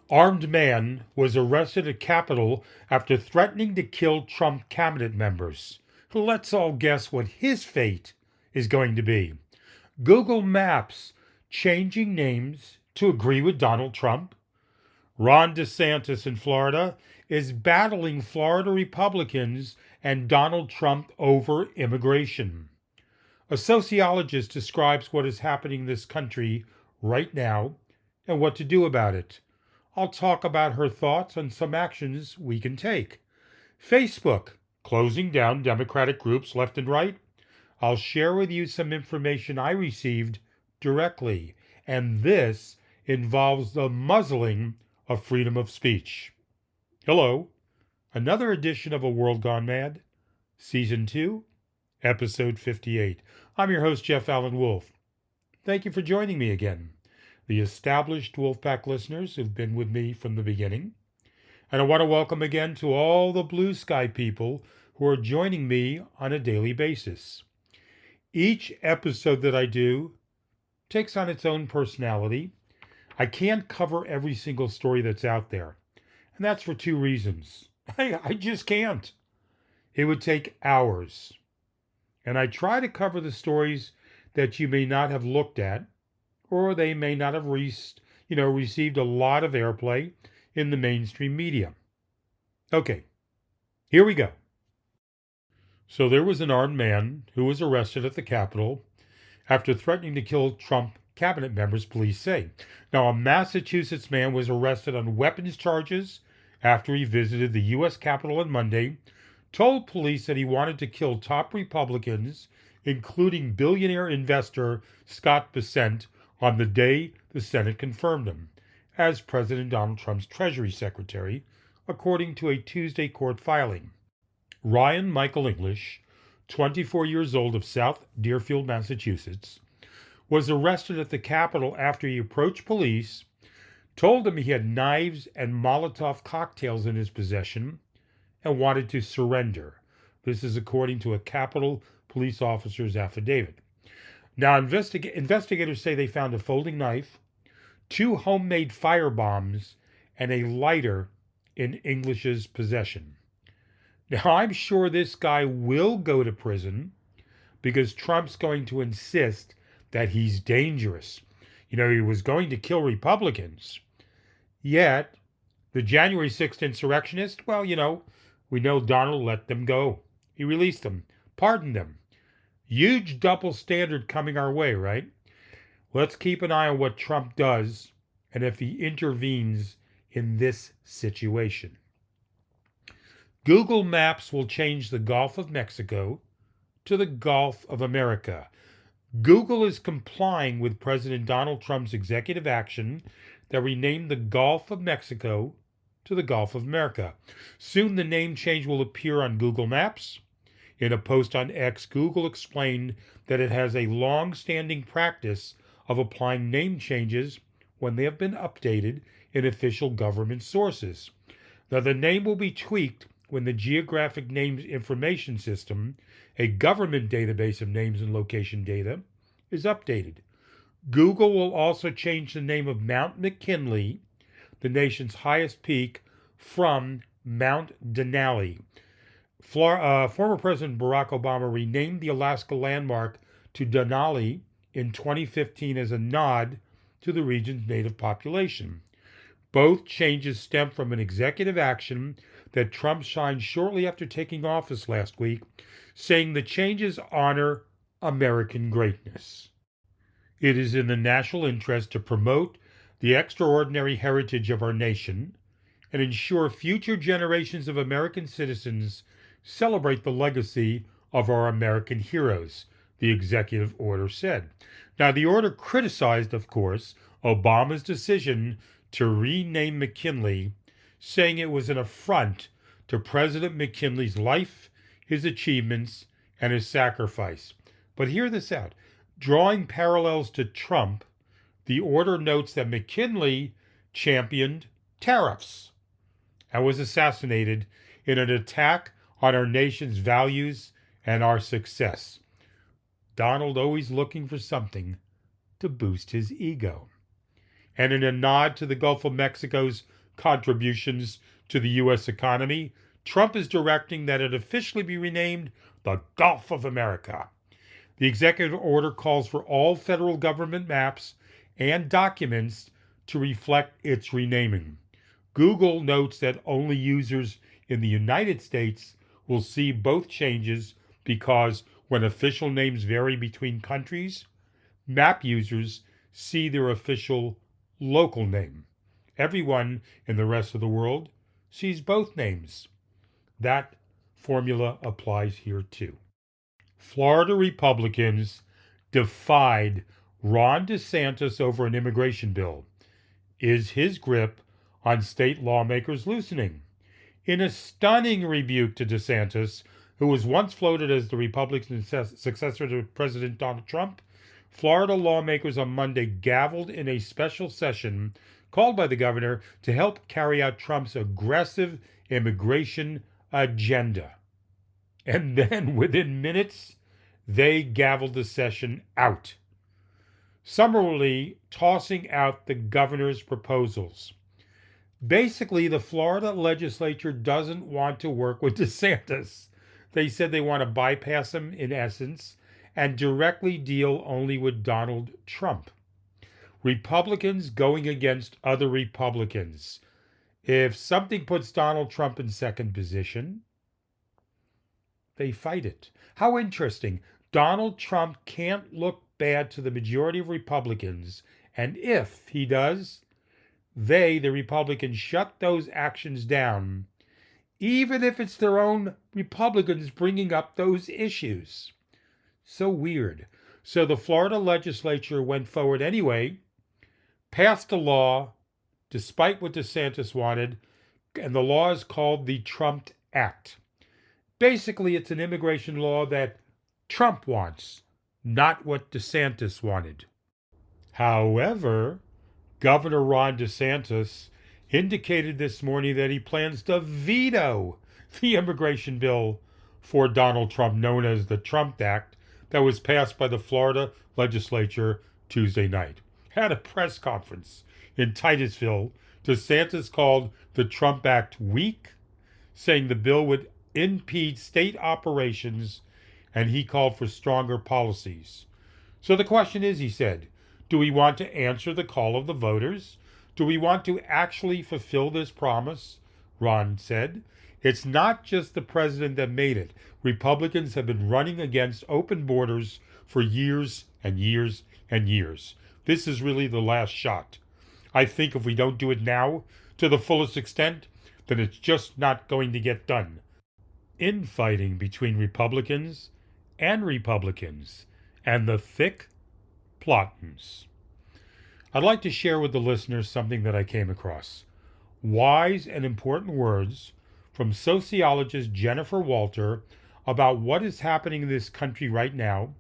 Armed man was arrested at Capitol after threatening to kill Trump cabinet members. Let's all guess what his fate is going to be. Google Maps changing names to agree with Donald Trump. Ron DeSantis in Florida is battling Florida Republicans and Donald Trump over immigration. A sociologist describes what is happening in this country right now and what to do about it. I'll talk about her thoughts on some actions we can take. Facebook closing down Democratic groups left and right. I'll share with you some information I received directly, and this involves the muzzling of freedom of speech. Hello, another edition of A World Gone Mad, Season 2, Episode 58. I'm your host, Jeff Allen Wolf. Thank you for joining me again, the established Wolfpack listeners who've been with me from the beginning. And I want to welcome again to all the blue sky people who are joining me on a daily basis. Each episode that I do takes on its own personality. I can't cover every single story that's out there. And that's for two reasons. I just can't. It would take hours. And I try to cover the stories that you may not have looked at, or they may not have received a lot of airplay in the mainstream media. Okay, here we go. So there was an armed man who was arrested at the Capitol after threatening to kill Trump cabinet members, police say. Now, a Massachusetts man was arrested on weapons charges after he visited the U.S. Capitol on Monday, told police that he wanted to kill top Republicans, including billionaire investor Scott Bessent, on the day the Senate confirmed him as President Donald Trump's Treasury Secretary, according to a Tuesday court filing. Ryan Michael English, 24 years old, of South Deerfield, Massachusetts, was arrested at the Capitol after he approached police, told them he had knives and Molotov cocktails in his possession, and wanted to surrender. This is according to a Capitol police officer's affidavit. Now, investigators say they found a folding knife, 2 homemade fire bombs, and a lighter in English's possession. Now, I'm sure this guy will go to prison because Trump's going to insist that he's dangerous. He was going to kill Republicans. Yet, the January 6th insurrectionists, we know Donald let them go. He released them, pardoned them. Huge double standard coming our way, right? Let's keep an eye on what Trump does and if he intervenes in this situation. Google Maps will change the Gulf of Mexico to the Gulf of America. Google is complying with President Donald Trump's executive action that renamed the Gulf of Mexico to the Gulf of America. Soon the name change will appear on Google Maps. In a post on X, Google explained that it has a long-standing practice of applying name changes when they have been updated in official government sources. Now, the name will be tweaked when the Geographic Names Information System, a government database of names and location data, is updated. Google will also change the name of Mount McKinley, the nation's highest peak, from Mount Denali. Former President Barack Obama renamed the Alaska landmark to Denali in 2015 as a nod to the region's native population. Both changes stem from an executive action that Trump signed shortly after taking office last week, saying the changes honor American greatness. It is in the national interest to promote the extraordinary heritage of our nation and ensure future generations of American citizens celebrate the legacy of our American heroes, the executive order said. Now, the order criticized, of course, Obama's decision to rename McKinley, saying it was an affront to President McKinley's life, his achievements, and his sacrifice. But hear this out. Drawing parallels to Trump, the order notes that McKinley championed tariffs and was assassinated in an attack on our nation's values and our success. Donald always looking for something to boost his ego. And in a nod to the Gulf of Mexico's contributions to the U.S. economy, Trump is directing that it officially be renamed the Gulf of America. The executive order calls for all federal government maps and documents to reflect its renaming. Google notes that only users in the United States will see both changes because when official names vary between countries, map users see their official local name. Everyone in the rest of the world sees both names. That formula applies here too. Florida Republicans defied Ron DeSantis over an immigration bill. Is his grip on state lawmakers loosening? In a stunning rebuke to DeSantis, who was once floated as the Republican successor to President Donald Trump, Florida lawmakers on Monday gavelled in a special session called by the governor to help carry out Trump's aggressive immigration agenda. And then, within minutes, they gavelled the session out, summarily tossing out the governor's proposals. Basically, the Florida legislature doesn't want to work with DeSantis. They said they want to bypass him, in essence, and directly deal only with Donald Trump. Republicans going against other Republicans. If something puts Donald Trump in second position, they fight it. How interesting. Donald Trump can't look bad to the majority of Republicans, and if he does, they, the Republicans, shut those actions down, even if it's their own Republicans bringing up those issues. So weird. So the Florida legislature went forward anyway, passed a law, despite what DeSantis wanted, and the law is called the Trump Act. Basically, it's an immigration law that Trump wants, not what DeSantis wanted. However, Governor Ron DeSantis indicated this morning that he plans to veto the immigration bill for Donald Trump, known as the Trump Act, that was passed by the Florida legislature Tuesday night. At a press conference in Titusville, DeSantis called the Trump Act weak, saying the bill would impede state operations, and he called for stronger policies. So the question is, he said, do we want to answer the call of the voters? Do we want to actually fulfill this promise? Ron said. It's not just the president that made it. Republicans have been running against open borders for years and years and years. This is really the last shot. I think if we don't do it now to the fullest extent, then it's just not going to get done. Infighting between Republicans and the thick plottins. I'd like to share with the listeners something that I came across. Wise and important words from sociologist Jennifer Walter about what is happening in this country right now,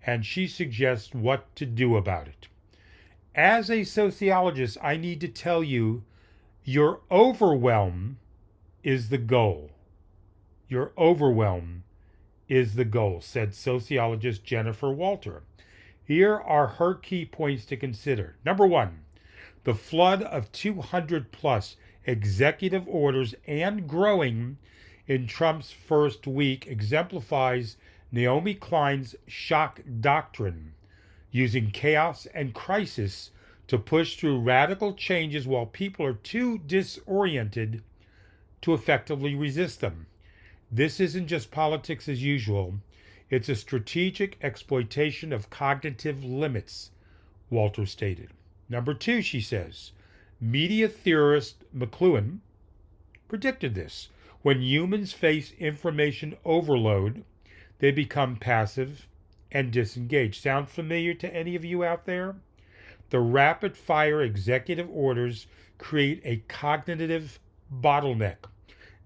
and she suggests what to do about it. As a sociologist, I need to tell you, your overwhelm is the goal. Your overwhelm is the goal, said sociologist Jennifer Walter. Here are her key points to consider. Number one, the flood of 200 plus executive orders and growing in Trump's first week exemplifies Naomi Klein's shock doctrine, using chaos and crisis to push through radical changes while people are too disoriented to effectively resist them. This isn't just politics as usual. It's a strategic exploitation of cognitive limits, Walter stated. Number two, she says, media theorist McLuhan predicted this. When humans face information overload, they become passive and disengaged. Sound familiar to any of you out there? The rapid-fire executive orders create a cognitive bottleneck,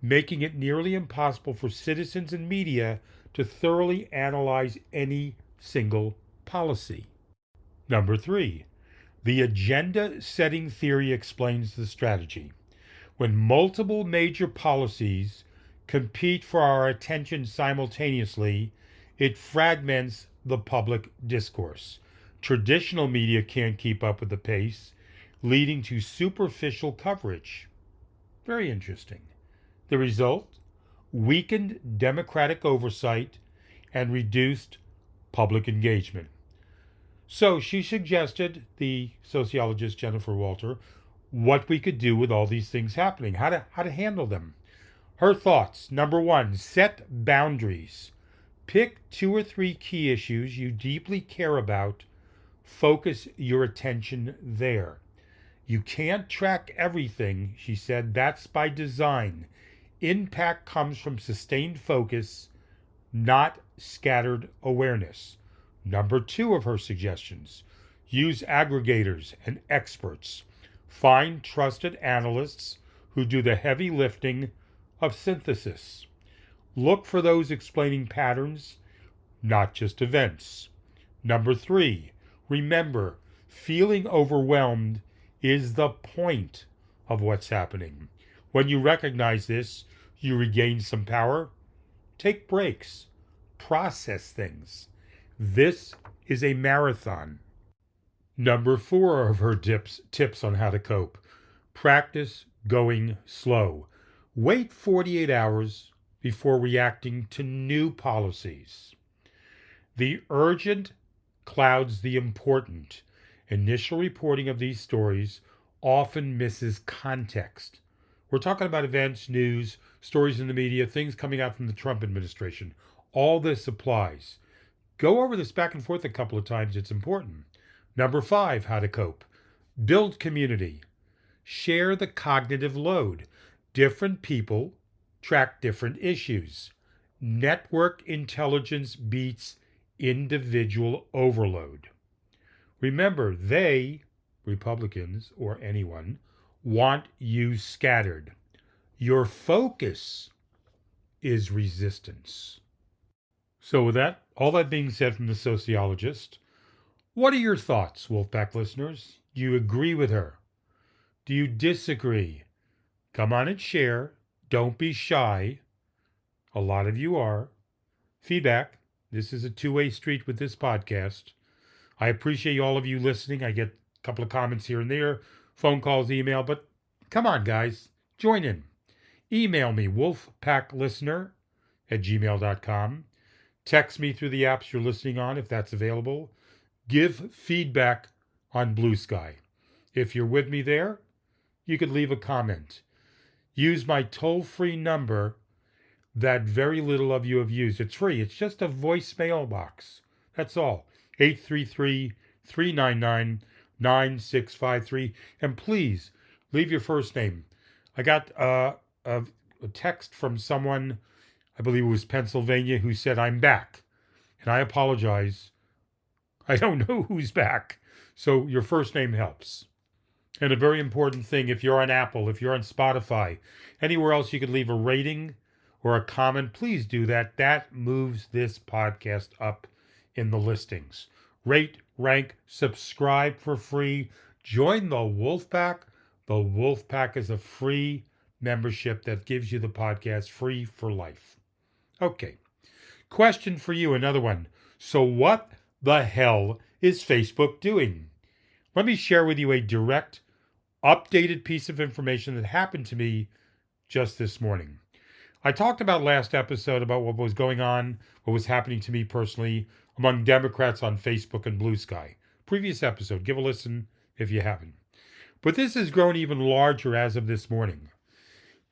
making it nearly impossible for citizens and media to thoroughly analyze any single policy. Number three, the agenda-setting theory explains the strategy. When multiple major policies compete for our attention simultaneously, it fragments the public discourse. Traditional media can't keep up with the pace, leading to superficial coverage. Very interesting. The result? Weakened democratic oversight and reduced public engagement. So she suggested, the sociologist Jennifer Walter, what we could do with all these things happening, how to handle them. Her thoughts: number one, set boundaries. Pick 2 or 3 key issues you deeply care about. Focus your attention there. You can't track everything, she said. That's by design. Impact comes from sustained focus, not scattered awareness. Number 2 of her suggestions: use aggregators and experts. Find trusted analysts who do the heavy lifting of synthesis. Look for those explaining patterns, not just events. Number 3, remember, feeling overwhelmed is the point of what's happening. When you recognize this, you regain some power. Take breaks. Process things. This is a marathon. Number 4 of her tips on how to cope: practice going slow. Wait 48 hours before reacting to new policies. The urgent clouds the important. Initial reporting of these stories often misses context. We're talking about events, news, stories in the media, things coming out from the Trump administration. All this applies. Go over this back and forth a couple of times. It's important. Number 5, how to cope: build community. Share the cognitive load. Different people track different issues. Network intelligence beats individual overload. Remember, they, Republicans or anyone, want you scattered. Your focus is resistance. So with that, all that being said from the sociologist, what are your thoughts, Wolfpack listeners? Do you agree with her? Do you disagree? Come on and share. Don't be shy. A lot of you are. Feedback. This is a two-way street with this podcast. I appreciate all of you listening. I get a couple of comments here and there, phone calls, email, but come on, guys. Join in. Email me, wolfpacklistener@gmail.com. Text me through the apps you're listening on if that's available. Give feedback on Blue Sky. If you're with me there, you could leave a comment. Use my toll-free number that very little of you have used. It's free. It's just a voicemail box. That's all. 833-399-9653. And please, leave your first name. I got a text from someone, I believe it was Pennsylvania, who said, "I'm back." And I apologize. I don't know who's back. So your first name helps. And a very important thing, if you're on Apple, if you're on Spotify, anywhere else you could leave a rating or a comment, please do that. That moves this podcast up in the listings. Rate, rank, subscribe for free. Join the Wolfpack. The Wolfpack is a free membership that gives you the podcast free for life. Okay. Question for you, another one. So what the hell is Facebook doing? Let me share with you a direct, updated piece of information that happened to me just this morning. I talked about last episode about what was going on, what was happening to me personally among Democrats on Facebook and Blue Sky. Previous episode, give a listen if you haven't. But this has grown even larger as of this morning.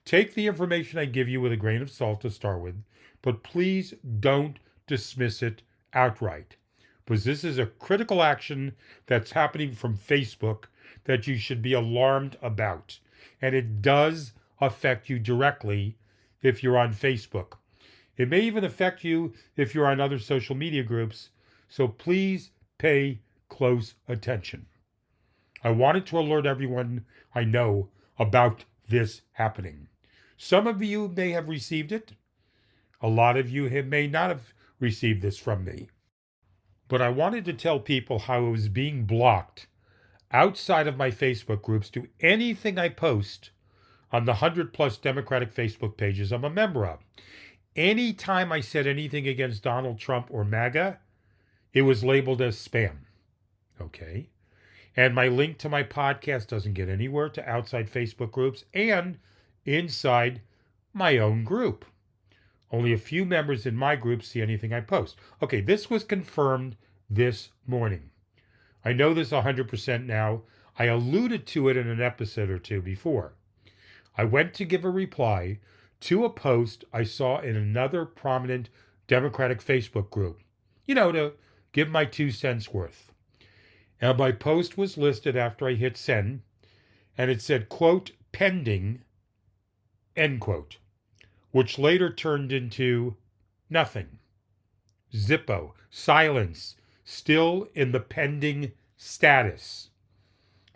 Take the information I give you with a grain of salt to start with, but please don't dismiss it outright, because this is a critical action that's happening from Facebook that you should be alarmed about. And it does affect you directly if you're on Facebook. It may even affect you if you're on other social media groups. So please pay close attention. I wanted to alert everyone I know about this happening. Some of you may have received it. A lot of you may not have received this from me. But I wanted to tell people how it was being blocked outside of my Facebook groups to anything I post on the 100+ Democratic Facebook pages I'm a member of. Anytime I said anything against Donald Trump or MAGA, it was labeled as spam. Okay? And my link to my podcast doesn't get anywhere to outside Facebook groups, and inside my own group. Only a few members in my group see anything I post. Okay, this was confirmed this morning. I know this 100% now. I alluded to it in an episode or two before. I went to give a reply to a post I saw in another prominent Democratic Facebook group, to give my 2 cents worth. And my post was listed after I hit send, and it said, quote, pending, end quote, which later turned into nothing. Zippo, silence, still in the pending status.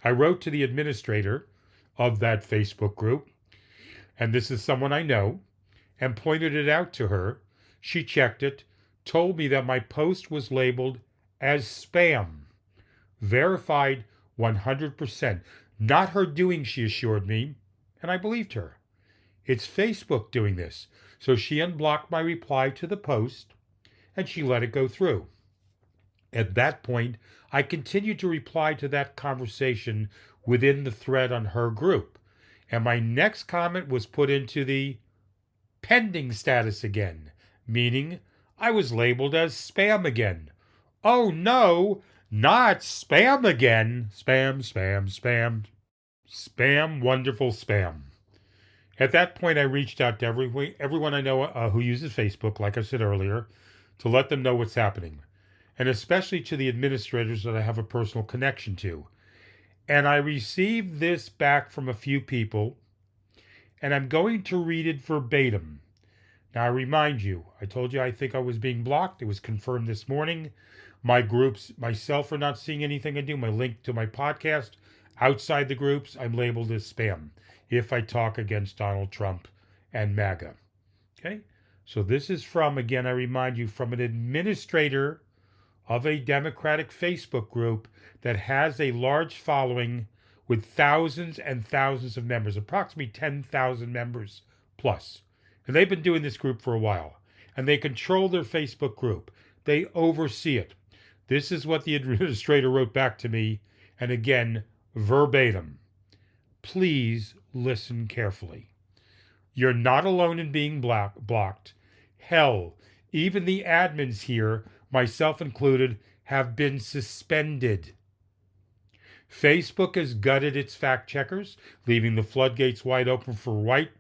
I wrote to the administrator of that Facebook group, and this is someone I know, and pointed it out to her. She checked it, told me that my post was labeled as spam. Verified 100%. Not her doing, she assured me, and I believed her. It's Facebook doing this. So she unblocked my reply to the post, and she let it go through. At that point, I continued to reply to that conversation within the thread on her group, and my next comment was put into the pending status again, meaning I was labeled as spam again. Oh no, not spam again. Spam, spam, spam. Spam, wonderful spam. At that point, I reached out to everyone I know who uses Facebook, like I said earlier, to let them know what's happening, and especially to the administrators that I have a personal connection to. And I received this back from a few people, and I'm going to read it verbatim. Now, I remind you, I told you I think I was being blocked. It was confirmed this morning. My groups, myself, are not seeing anything I do. My link to my podcast, outside the groups, I'm labeled as spam if I talk against Donald Trump and MAGA. Okay? So this is from, again, I remind you, from an administrator of a Democratic Facebook group that has a large following with thousands and thousands of members, approximately 10,000 members plus. And they've been doing this group for a while. And they control their Facebook group. They oversee it. This is what the administrator wrote back to me. And again, verbatim. Please listen carefully. You're not alone in being blocked. Hell, even the admins here, myself included, have been suspended. Facebook has gutted its fact checkers, leaving the floodgates wide open for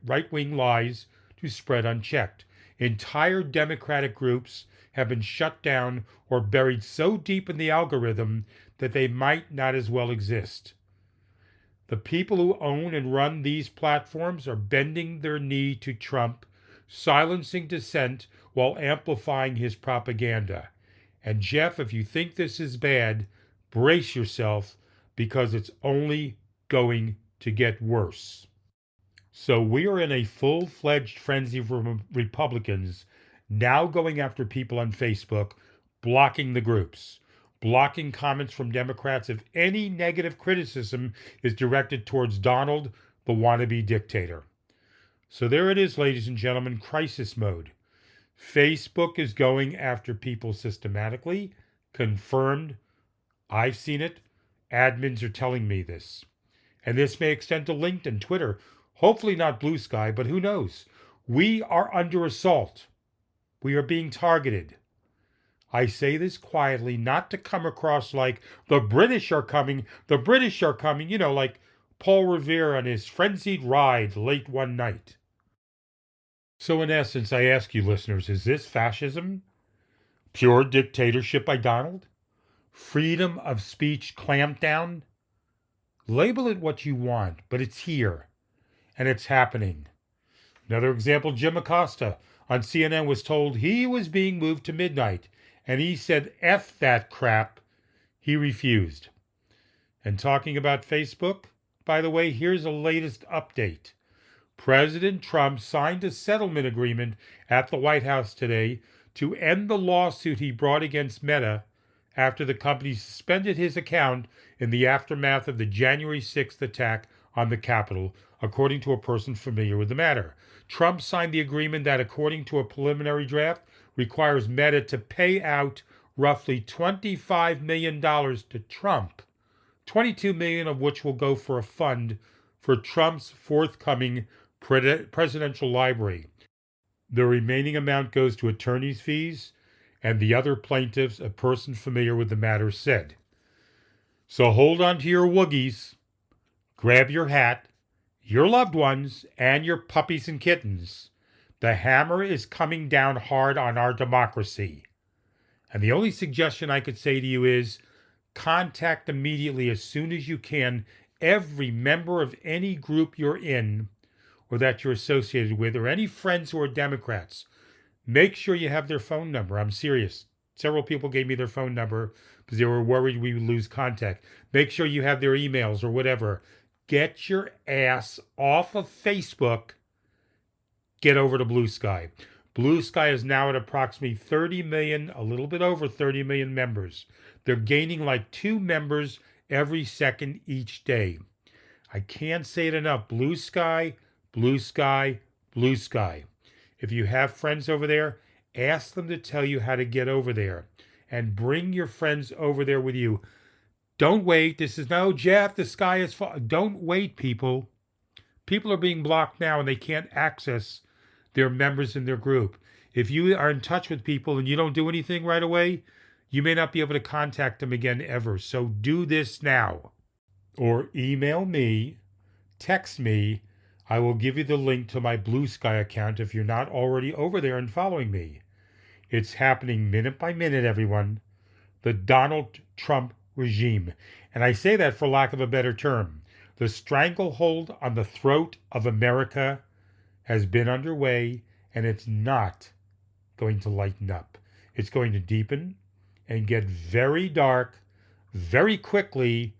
right-wing lies to spread unchecked. Entire Democratic groups have been shut down or buried so deep in the algorithm that they might not as well exist. The people who own and run these platforms are bending their knee to Trump, silencing dissent while amplifying his propaganda. And Jeff, if you think this is bad, brace yourself, because it's only going to get worse. So we are in a full-fledged frenzy from Republicans now going after people on Facebook, blocking the groups, blocking comments from Democrats if any negative criticism is directed towards Donald, the wannabe dictator. So there it is, ladies and gentlemen, crisis mode. Facebook is going after people systematically, confirmed. I've seen it. Admins are telling me this. And this may extend to LinkedIn, Twitter, hopefully not Blue Sky, but who knows? We are under assault. We are being targeted. I say this quietly, not to come across like the British are coming, like Paul Revere on his frenzied ride late one night. So in essence, I ask you listeners, is this fascism? Pure dictatorship by Donald? Freedom of speech clamped down? Label it what you want, but it's here, and it's happening. Another example, Jim Acosta on CNN was told he was being moved to midnight, and he said, F that crap. He refused. And talking about Facebook, by the way, here's the latest update. President Trump signed a settlement agreement at the White House today to end the lawsuit he brought against Meta after the company suspended his account in the aftermath of the January 6th attack on the Capitol, according to a person familiar with the matter. Trump signed the agreement that, according to a preliminary draft, requires Meta to pay out roughly $25 million to Trump, $22 million of which will go for a fund for Trump's forthcoming presidential library. The remaining amount goes to attorney's fees and the other plaintiffs, a person familiar with the matter said. So hold on to your woogies, grab your hat, your loved ones, and your puppies and kittens. The hammer is coming down hard on our democracy. And the only suggestion I could say to you is contact immediately as soon as you can every member of any group you're in or that you're associated with, or any friends who are Democrats. Make sure you have their phone number. I'm serious. Several people gave me their phone number because they were worried we would lose contact. Make sure you have their emails or whatever. Get your ass off of Facebook. Get over to Blue Sky. Blue Sky is now at approximately 30 million, a little bit over 30 million members. They're gaining like 2 members every second each day. I can't say it enough. Blue Sky, Blue Sky, Blue Sky. If you have friends over there, ask them to tell you how to get over there. And bring your friends over there with you. Don't wait. This is no, Jeff, the sky is falling. Don't wait, people. People are being blocked now and they can't access their members in their group. If you are in touch with people and you don't do anything right away, you may not be able to contact them again ever. So do this now. Or email me, text me. I will give you the link to my Blue Sky account if you're not already over there and following me. It's happening minute by minute, everyone. The Donald Trump regime. And I say that for lack of a better term. The stranglehold on the throat of America has been underway, and it's not going to lighten up. It's going to deepen and get very dark very quickly,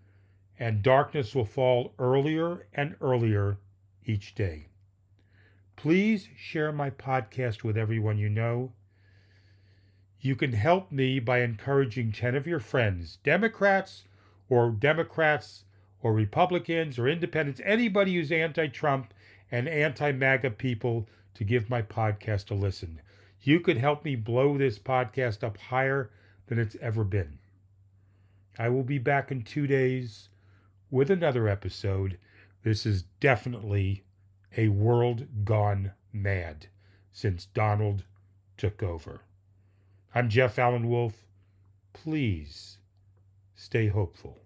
and darkness will fall earlier and earlier each day. Please share my podcast with everyone you know. You can help me by encouraging 10 of your friends, Democrats or Republicans or independents, anybody who's anti-Trump and anti-MAGA people, to give my podcast a listen. You could help me blow this podcast up higher than it's ever been. I will be back in 2 days with another episode. This is definitely a world gone mad since Donald took over. I'm Jeff Allen Wolf. Please stay hopeful.